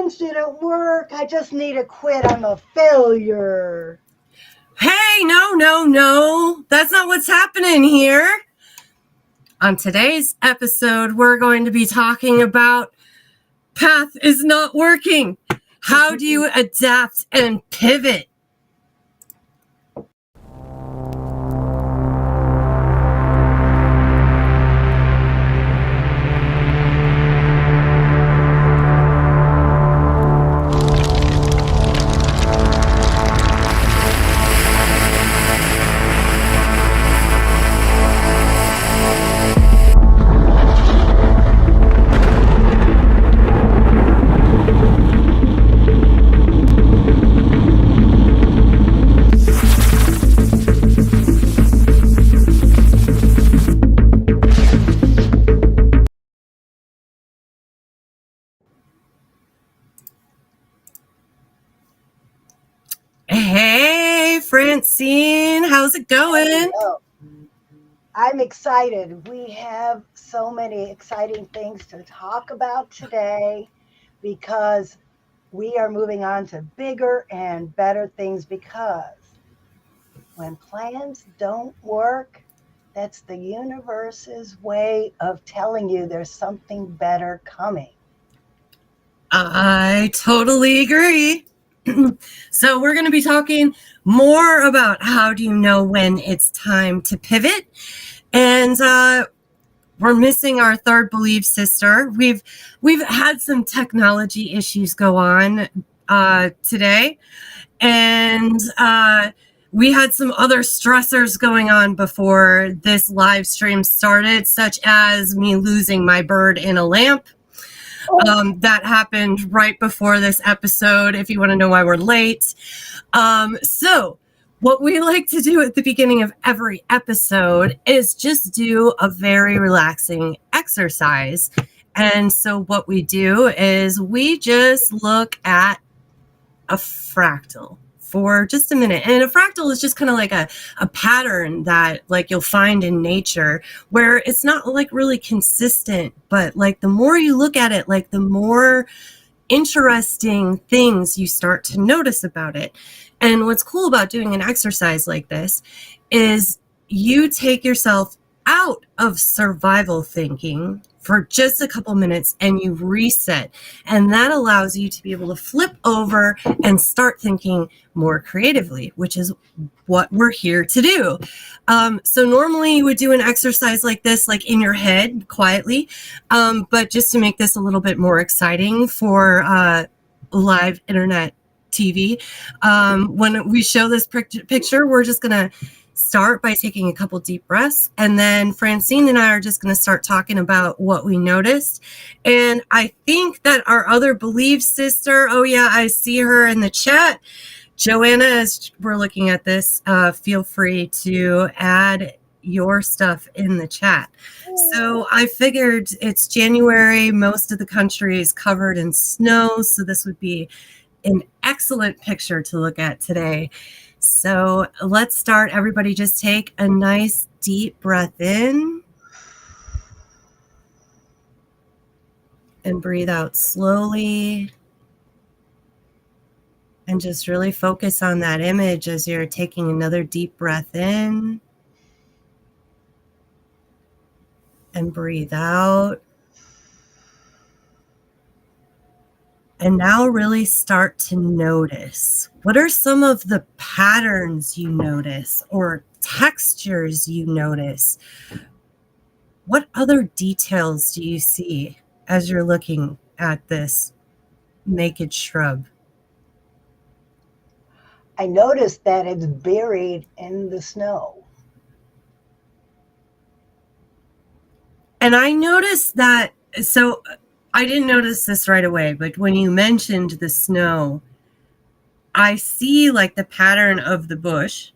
plans didn't work. I just need to quit. I'm a failure. Hey, no. That's not what's happening here. On today's episode, we're going to be talking about path is not working. How do you adapt and pivot? Hey, Francine, how's it going? I'm excited. We have so many exciting things to talk about today because we are moving on to bigger and better things, because when plans don't work, that's the universe's way of telling you there's something better coming. I totally agree. So we're going to be talking more about how do you know when it's time to pivot. And we're missing our third belief sister. We've had some technology issues go on today. And we had some other stressors going on before this live stream started, such as me losing my bird in a lamp. That happened right before this episode, if you want to know why we're late. So what we like to do at the beginning of every episode is just do a very relaxing exercise. And so what we do is we just look at a fractal for just a minute. And a fractal is just kind of like a pattern that like you'll find in nature, where it's not like really consistent, but like the more you look at it, like the more interesting things you start to notice about it. And what's cool about doing an exercise like this is you take yourself out of survival thinking for just a couple minutes and you reset. And that allows you to be able to flip over and start thinking more creatively, which is what we're here to do. So normally you would do an exercise like this, like in your head quietly. But just to make this a little bit more exciting for live internet TV, when we show this picture, we're just going to start by taking a couple deep breaths, and then Francine and I are just going to start talking about what we noticed. And I think that our other belief sister, oh yeah, I see her in the chat, Joanna, as we're looking at this, feel free to add your stuff in the chat. So I figured it's January, most of the country is covered in snow, so this would be an excellent picture to look at today. So let's start. Everybody just take a nice deep breath in and breathe out slowly. And just really focus on that image as you're taking another deep breath in and breathe out. And now really start to notice, what are some of the patterns you notice or textures you notice? What other details do you see as you're looking at this naked shrub? I noticed that it's buried in the snow. And I noticed that, so I didn't notice this right away, but when you mentioned the snow, I see like the pattern of the bush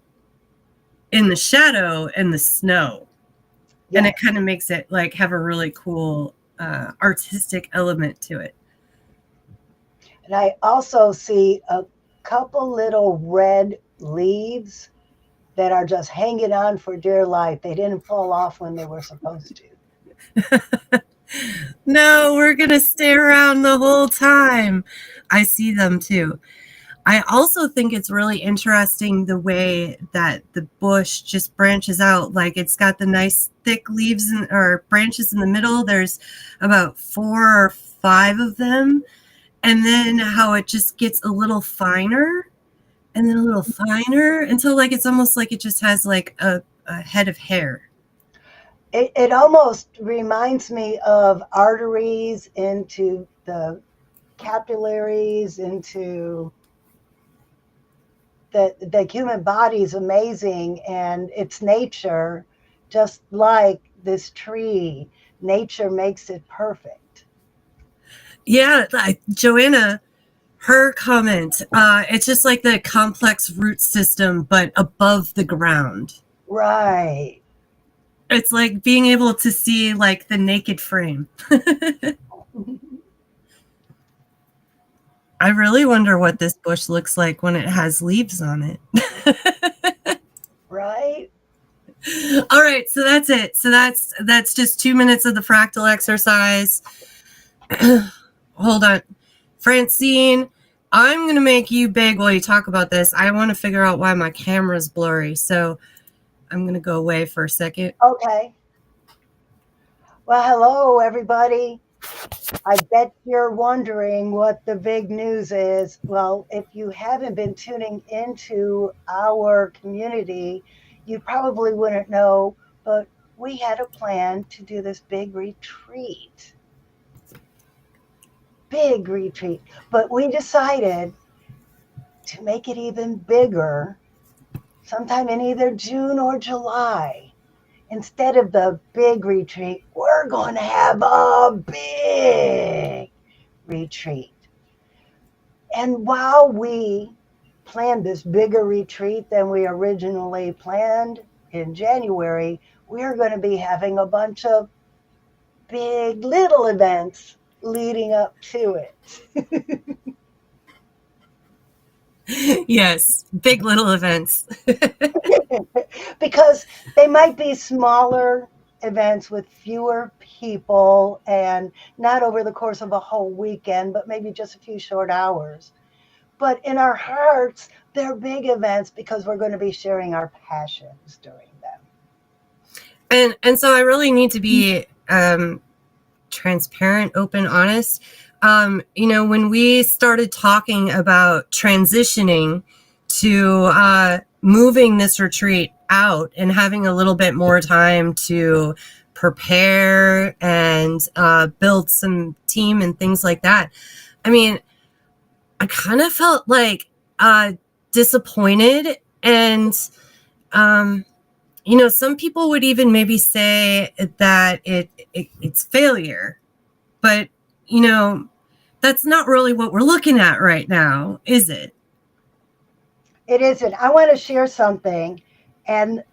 in the shadow and the snow. Yeah. And it kind of makes it like have a really cool artistic element to it. And I also see a couple little red leaves that are just hanging on for dear life. They didn't fall off when they were supposed to. No, we're going to stay around the whole time. I see them too. I also think it's really interesting the way that the bush just branches out. Like it's got the nice thick leaves or branches in the middle. There's about 4 or 5 of them. And then how it just gets a little finer and then a little finer until like it's almost like it just has like a head of hair. It almost reminds me of arteries into the capillaries into the human body is amazing and it's nature, just like this tree. Nature makes it perfect. Yeah, like Joanna, her comment, it's just like the complex root system, but above the ground. Right. It's like being able to see like the naked frame. I really wonder what this bush looks like when it has leaves on it. Right. All right, so that's it. So that's just 2 minutes of the fractal exercise. Hold on. Francine, I'm going to make you big while you talk about this. I want to figure out why my camera's blurry. So I'm going to go away for a second. Okay. Well, hello, everybody. I bet you're wondering what the big news is. Well, if you haven't been tuning into our community, you probably wouldn't know, but we had a plan to do this big retreat. Big retreat. But we decided to make it even bigger sometime in either June or July. Instead of the big retreat, we're going to have a big retreat. And while we planned this bigger retreat than we originally planned in January, we're going to be having a bunch of big little events leading up to it. Yes, big little events. Because they might be smaller events with fewer people and not over the course of a whole weekend, but maybe just a few short hours. But in our hearts, they're big events because we're going to be sharing our passions during them. And so I really need to be transparent, open, honest. When we started talking about transitioning to moving this retreat out and having a little bit more time to prepare and build some team and things like that. I mean, I kind of felt like disappointed and um, some people would even maybe say that it's failure, but that's not really what we're looking at right now, is it? It isn't. I want to share something, and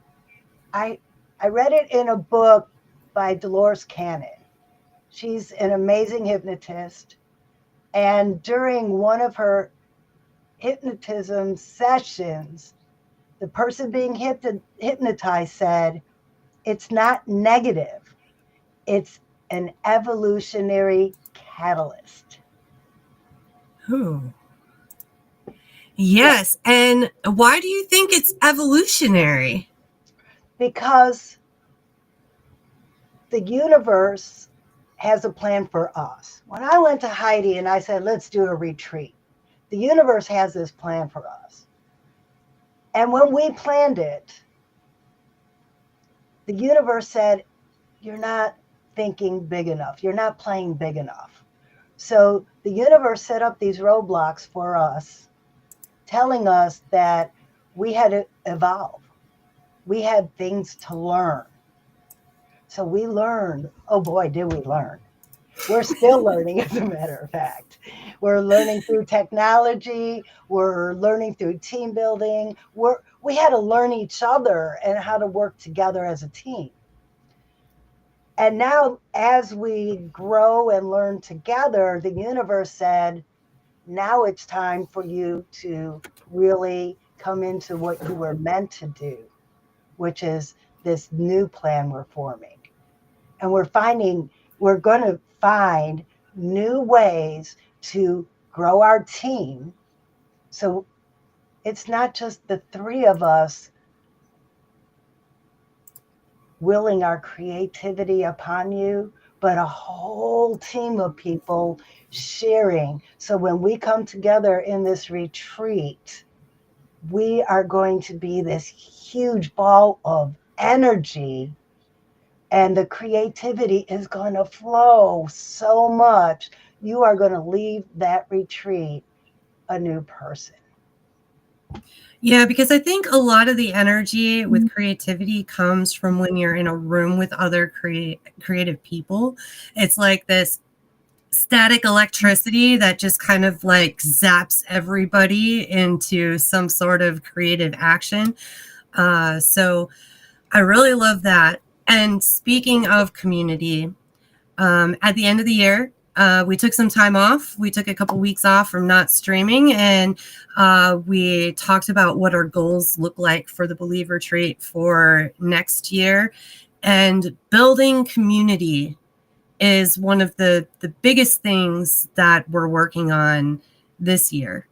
I I read it in a book by Dolores Cannon. She's an amazing hypnotist, and during one of her hypnotism sessions, the person being hypnotized said, "It's not negative. It's an evolutionary catalyst." Ooh. Yeah, Yes. And why do you think it's evolutionary? because the universe has a plan for us. When I went to Heidi and I said, let's do a retreat, the universe has this plan for us. And when we planned it, the universe said, you're not thinking big enough. You're not playing big enough. So the universe set up these roadblocks for us, telling us that we had to evolve. We had things to learn. So we learned. Oh boy, did we learn. We're still learning, as a matter of fact. We're learning through technology. We're learning through team building. We had to learn each other and how to work together as a team. And now, as we grow and learn together, the universe said, now it's time for you to really come into what you were meant to do, which is this new plan we're forming. And we're going to find new ways to grow our team. So it's not just the three of us willing our creativity upon you, but a whole team of people sharing. So when we come together in this retreat, we are going to be this huge ball of energy, and the creativity is going to flow so much. You are going to leave that retreat a new person. Yeah, because I think a lot of the energy with creativity comes from when you're in a room with other creative people. It's like this static electricity that just kind of like zaps everybody into some sort of creative action. So I really love that. And speaking of community, at the end of the year, we took some time off. We took a couple weeks off from not streaming, and we talked about what our goals look like for the Believe Retreat for next year. And building community is one of the biggest things that we're working on this year.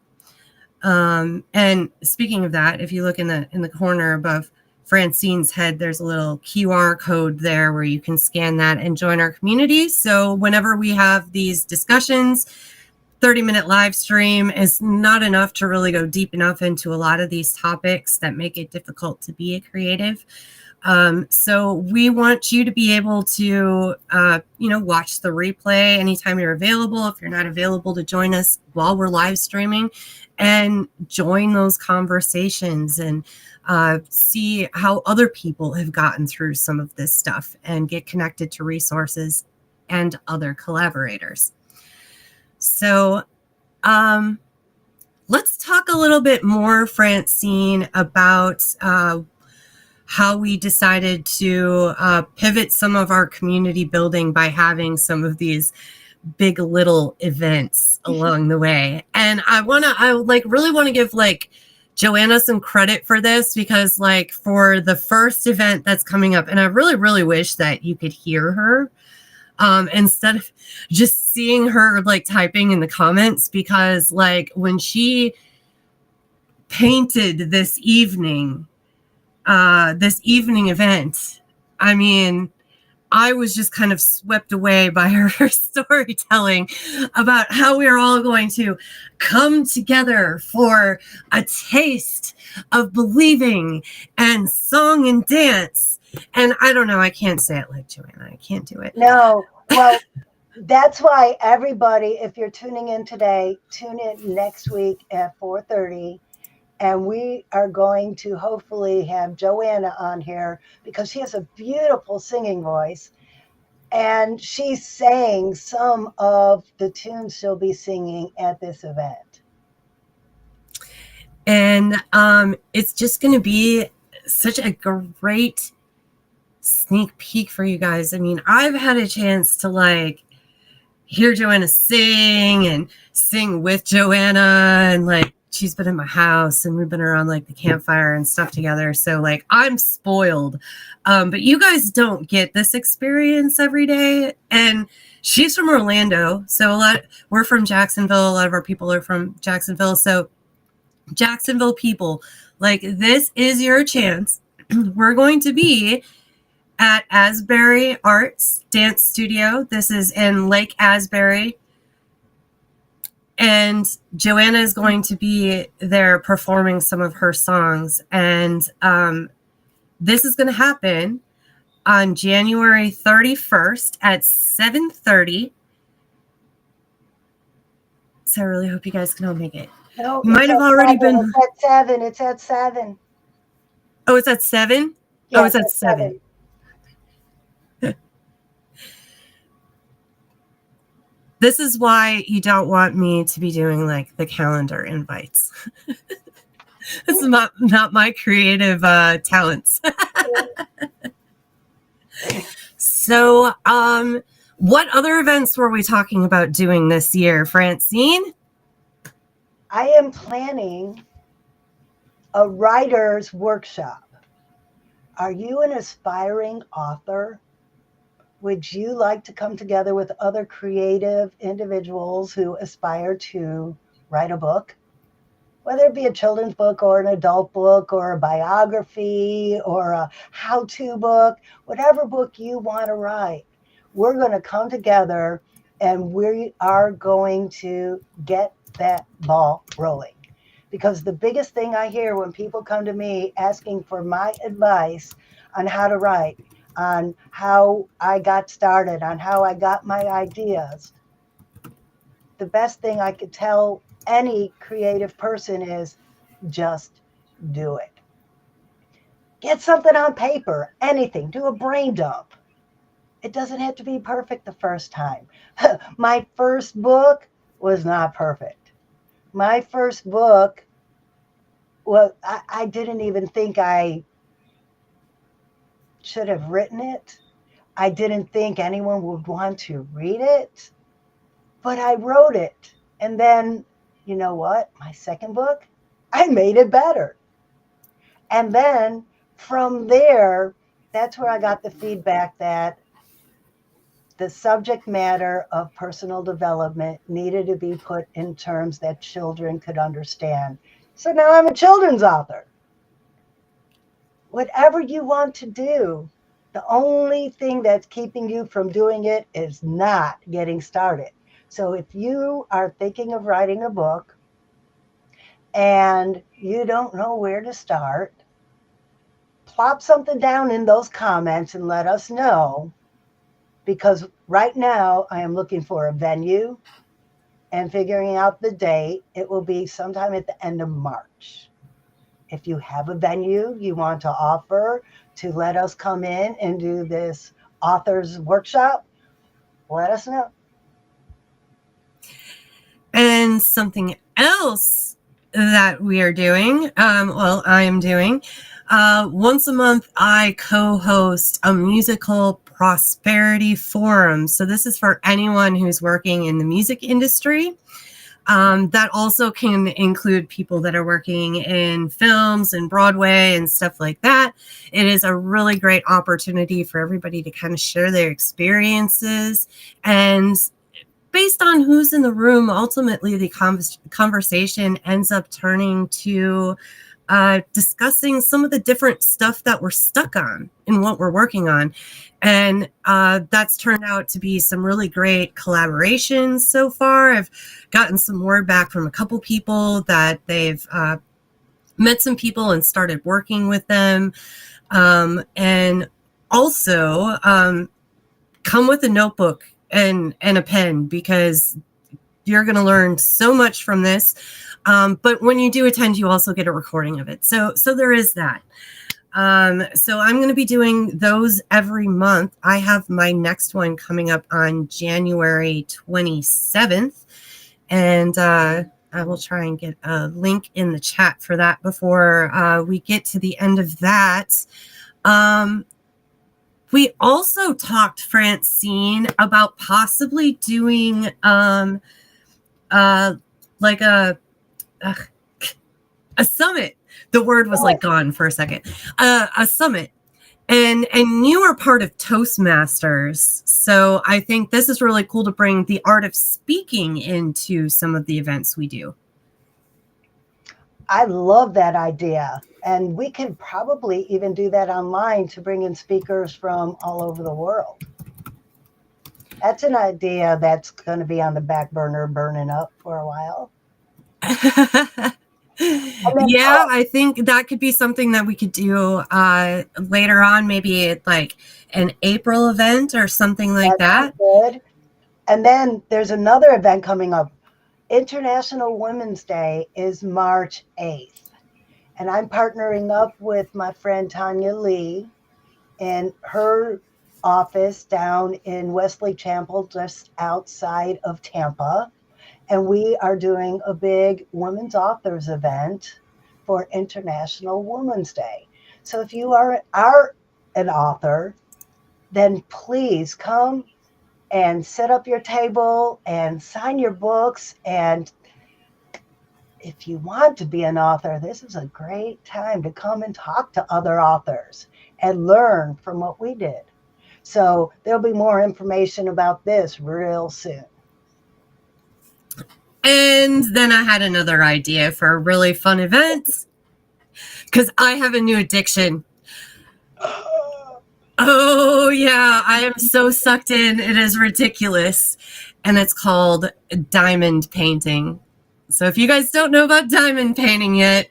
And speaking of that, if you look in the corner above Francine's head, there's a little QR code there where you can scan that and join our community. So whenever we have these discussions, 30-minute live stream is not enough to really go deep enough into a lot of these topics that make it difficult to be a creative. So we want you to be able to, watch the replay anytime you're available. If you're not available, to join us while we're live streaming and join those conversations and see how other people have gotten through some of this stuff and get connected to resources and other collaborators. So let's talk a little bit more, Francine, about how we decided to pivot some of our community building by having some of these big little events along the way. And I really want to give Joanna some credit for this, because for the first event that's coming up, and I really, really wish that you could hear her instead of just seeing her typing in the comments, because when she painted this evening event, I mean, I was just kind of swept away by her storytelling about how we are all going to come together for a taste of believing and song and dance. And I don't know, I can't say it like Joanna. I can't do it. No, well, that's why everybody, if you're tuning in today, tune in next week at 4:30. And we are going to hopefully have Joanna on here because she has a beautiful singing voice. And she sang some of the tunes she'll be singing at this event. And it's just going to be such a great sneak peek for you guys. I mean, I've had a chance to hear Joanna sing and sing with Joanna, and she's been in my house and we've been around the campfire and stuff together. So I'm spoiled. But you guys don't get this experience every day. And she's from Orlando. So we're from Jacksonville. A lot of our people are from Jacksonville. So Jacksonville people, this is your chance. We're going to be at Asbury Arts Dance Studio. This is in Lake Asbury. And Joanna is going to be there performing some of her songs. And this is going to happen on January 31st at 7:30. So I really hope you guys can all make it. No, you might have already been. It's at 7. It's at 7. Oh, it's at 7? Yeah, oh, it's at 7. This is why you don't want me to be doing the calendar invites. This is not my creative talents. So, what other events were we talking about doing this year, Francine? I am planning a writer's workshop. Are you an aspiring author? Would you like to come together with other creative individuals who aspire to write a book? Whether it be a children's book or an adult book or a biography or a how to book, whatever book you want to write, we're going to come together and we are going to get that ball rolling. Because the biggest thing I hear when people come to me asking for my advice on how to write, on how I got started, on how I got my ideas, the best thing I could tell any creative person is just do it. Get something on paper, anything, do a brain dump. It doesn't have to be perfect the first time. My first book was not perfect. My first book, well, I didn't even think I should have written it. I didn't think anyone would want to read it, but I wrote it. And then, you know what? My second book, I made it better. And then from there, that's where I got the feedback that the subject matter of personal development needed to be put in terms that children could understand. So now I'm a children's author. Whatever you want to do, the only thing that's keeping you from doing it is not getting started. So if you are thinking of writing a book and you don't know where to start, plop something down in those comments and let us know, because right now I am looking for a venue and figuring out the date. It will be sometime at the end of March. If you have a venue you want to offer to let us come in and do this authors workshop, let us know. And something else that we are doing, well, I am doing, once a month, I co host a musical prosperity forum. So, this is for anyone who's working in the music industry. That also can include people that are working in films and Broadway and stuff like that. It is a really great opportunity for everybody to kind of share their experiences, and based on who's in the room, ultimately the conversation ends up turning to discussing some of the different stuff that we're stuck on and what we're working on. And that's turned out to be some really great collaborations so far. I've gotten some word back from a couple people that they've met some people and started working with them. And also, come with a notebook and a pen, because you're going to learn so much from this. But when you do attend, you also get a recording of it. So there is that. So I'm going to be doing those every month. I have my next one coming up on January 27th. And I will try and get a link in the chat for that before we get to the end of that. We also talked, Francine, about possibly doing like a summit. The word was like gone for a second. A summit. And you are part of Toastmasters. So I think this is really cool to bring the art of speaking into some of the events we do. I love that idea. And we could probably even do that online to bring in speakers from all over the world. That's an idea that's going to be on the back burner, burning up for a while. Yeah, I think that could be something that we could do later on, maybe like an April event or something like that. Good. And then there's another event coming up. International Women's Day is March 8th. And I'm partnering up with my friend Tanya Lee in her office down in Wesley Chapel, just outside of Tampa. And we are doing a big women's authors event for International Women's Day. So if you are an author, then please come and set up your table and sign your books. And if you want to be an author, this is a great time to come and talk to other authors and learn from what we did. So there'll be more information about this real soon. And then I had another idea for a really fun event because I have a new addiction. Oh, yeah, I am so sucked in. It is ridiculous. And it's called diamond painting. So if you guys don't know about diamond painting yet,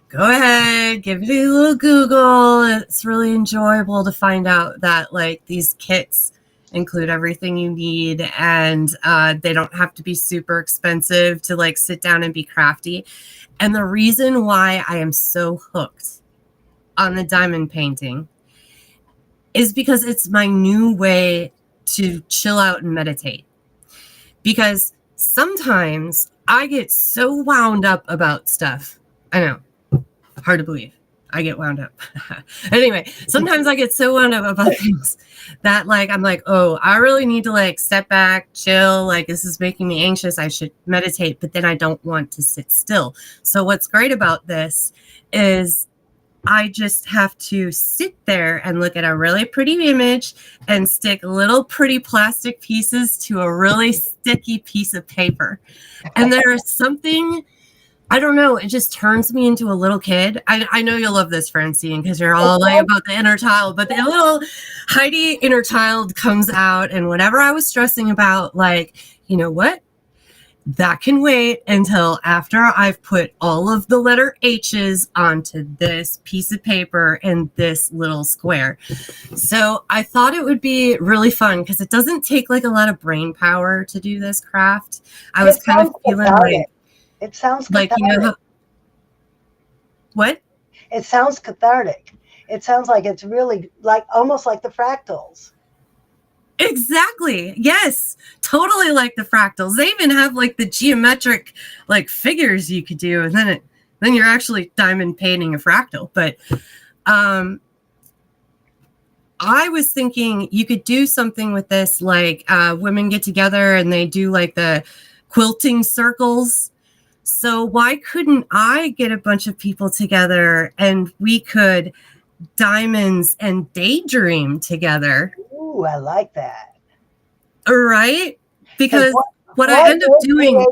go ahead, give it a little Google. It's really enjoyable to find out that like these kits include everything you need, and they don't have to be super expensive to like sit down and be crafty. And the reason why I am so hooked on the diamond painting is because it's my new way to chill out and meditate. Because sometimes I get so wound up about stuff. I know, hard to believe. I get wound up. Anyway, sometimes I get so wound up about things that like I'm like, oh, I really need to like step back, chill. Like this is making me anxious. I should meditate, but then I don't want to sit still. So what's great about this is I just have to sit there and look at a really pretty image and stick little pretty plastic pieces to a really sticky piece of paper. And there is something, I don't know, it just turns me into a little kid. I know you'll love this, Francine, because you're all like about the inner child, but the little Heidi inner child comes out, and whatever I was stressing about, like, you know what? That can wait until after I've put all of the letter H's onto this piece of paper in this little square. So I thought it would be really fun because it doesn't take like a lot of brain power to do this craft. I was kind of feeling like, it sounds like, cathartic. you know, what? It sounds cathartic. It sounds like it's really like almost like the fractals. Exactly. Yes. Totally like the fractals. They even have like the geometric like figures you could do, and then you're actually diamond painting a fractal. But I was thinking you could do something with this, like women get together and they do like the quilting circles. So why couldn't I get a bunch of people together and we could diamonds and daydream together? Ooh, I like that. Right? Because what I end up doing...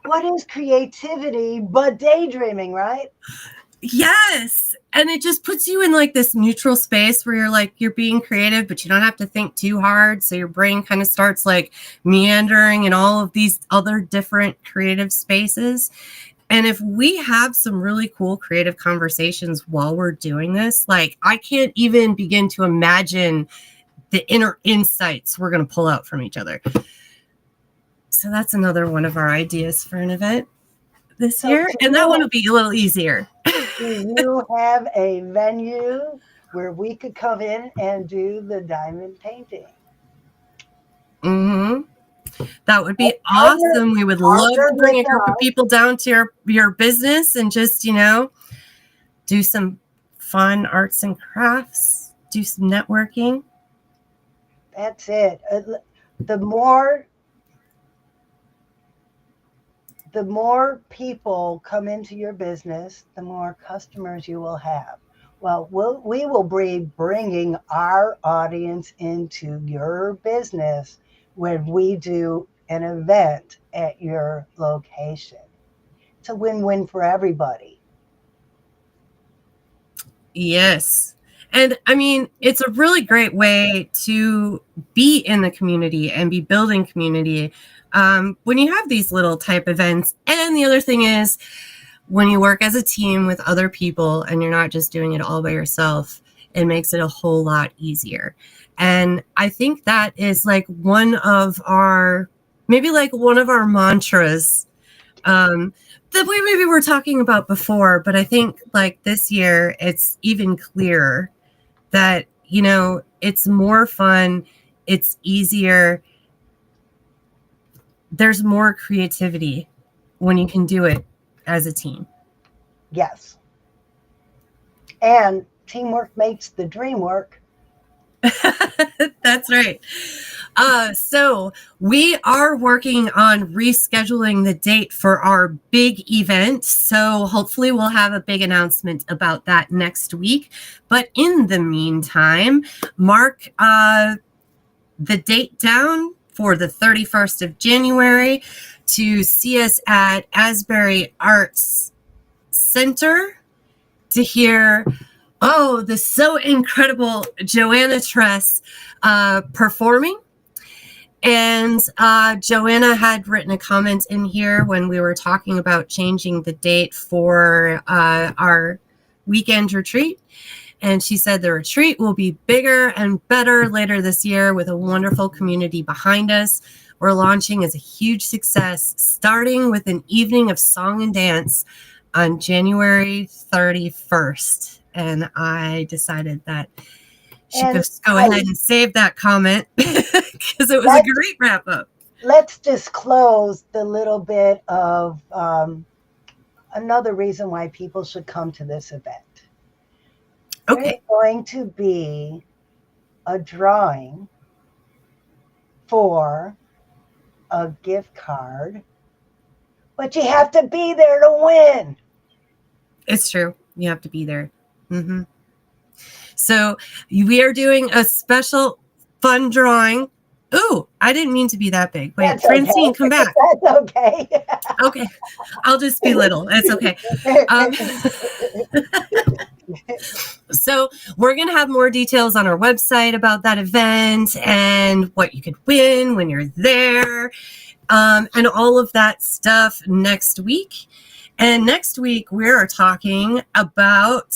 What is creativity but daydreaming, right? Yes. And it just puts you in like this neutral space where you're like, you're being creative, but you don't have to think too hard. So your brain kind of starts like meandering in all of these other different creative spaces. And if we have some really cool creative conversations while we're doing this, like I can't even begin to imagine the inner insights we're going to pull out from each other. So that's another one of our ideas for an event this year. And that one will be a little easier. Do you have a venue where we could come in and do the diamond painting? Mm-hmm. That would be awesome. We would love to bring a group of people down to your business and just, you know, do some fun arts and crafts, do some networking. That's it. The more people come into your business, the more customers you will have. Well, we will be bringing our audience into your business when we do an event at your location. It's a win-win for everybody. Yes. And I mean, it's a really great way to be in the community and be building community when you have these little type events. And the other thing is, when you work as a team with other people and you're not just doing it all by yourself, it makes it a whole lot easier. And I think that is like one of our mantras that we maybe were talking about before. But I think like this year, it's even clearer that, you know, it's more fun, it's easier. There's more creativity when you can do it as a team. Yes. And teamwork makes the dream work. That's right. So we are working on rescheduling the date for our big event. So hopefully we'll have a big announcement about that next week. But in the meantime, mark the date down for the 31st of January to see us at Asbury Arts Center to hear the so incredible Joanna Tress performing. And Joanna had written a comment in here when we were talking about changing the date for our weekend retreat. And she said the retreat will be bigger and better later this year with a wonderful community behind us. We're launching as a huge success, starting with an evening of song and dance on January 31st. And I decided that should just go ahead and save that comment because it was a great wrap up. Let's disclose the little bit of another reason why people should come to this event. Okay. There's going to be a drawing for a gift card, but you have to be there to win. It's true. You have to be there. Mm-hmm. So we are doing a special fun drawing. Ooh, I didn't mean to be that big. Wait, That's Francine, okay. come back. That's okay. Okay, I'll just be little. It's okay. So we're going to have more details on our website about that event and what you could win when you're there, and all of that stuff next week. And next week, we're talking about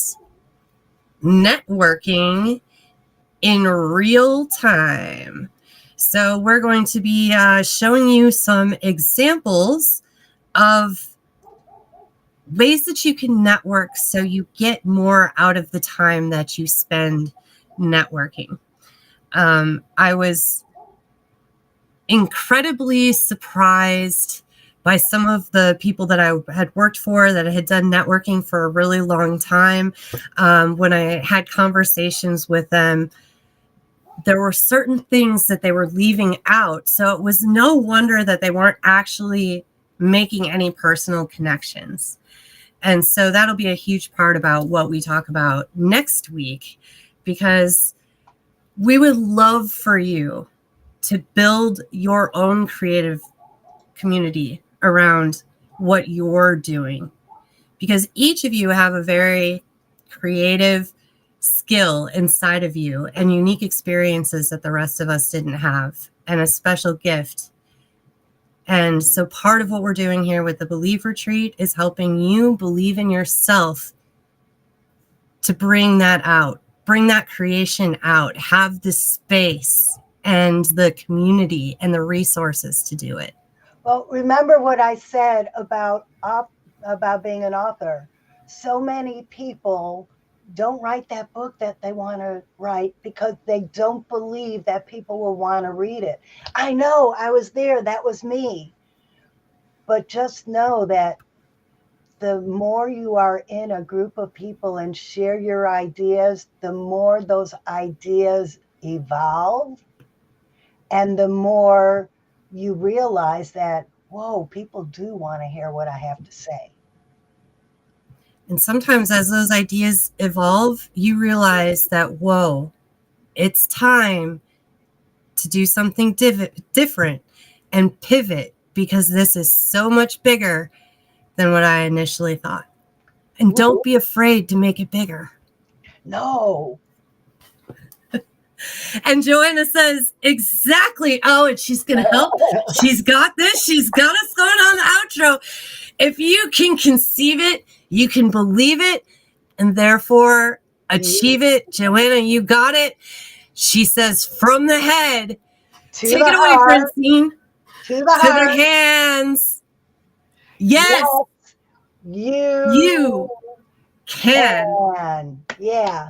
networking in real time. So we're going to be showing you some examples of ways that you can network so you get more out of the time that you spend networking. I was incredibly surprised by some of the people that I had worked for that had done networking for a really long time. When I had conversations with them, there were certain things that they were leaving out. So it was no wonder that they weren't actually making any personal connections. And so that'll be a huge part about what we talk about next week, because we would love for you to build your own creative community around what you're doing, because each of you have a very creative skill inside of you and unique experiences that the rest of us didn't have, and a special gift. And so part of what we're doing here with the Believe Retreat is helping you believe in yourself to bring that out, bring that creation out, have the space and the community and the resources to do it. Well, remember what I said about being an author. So many people don't write that book that they want to write because they don't believe that people will want to read it. I know, I was there, that was me. But just know that the more you are in a group of people and share your ideas, the more those ideas evolve, and the more you realize that, whoa, people do want to hear what I have to say. And sometimes as those ideas evolve, you realize that, whoa, it's time to do something different and pivot, because this is so much bigger than what I initially thought. And don't be afraid to make it bigger. No. And Joanna says, exactly. Oh, and she's going to help. She's got this. She's got us going on the outro. If you can conceive it, you can believe it, and therefore achieve it. Joanna, you got it. She says, from the head. To Take the it away, heart, Francine. to the To heart. the hands. Yes. Yes, you You can. Yeah.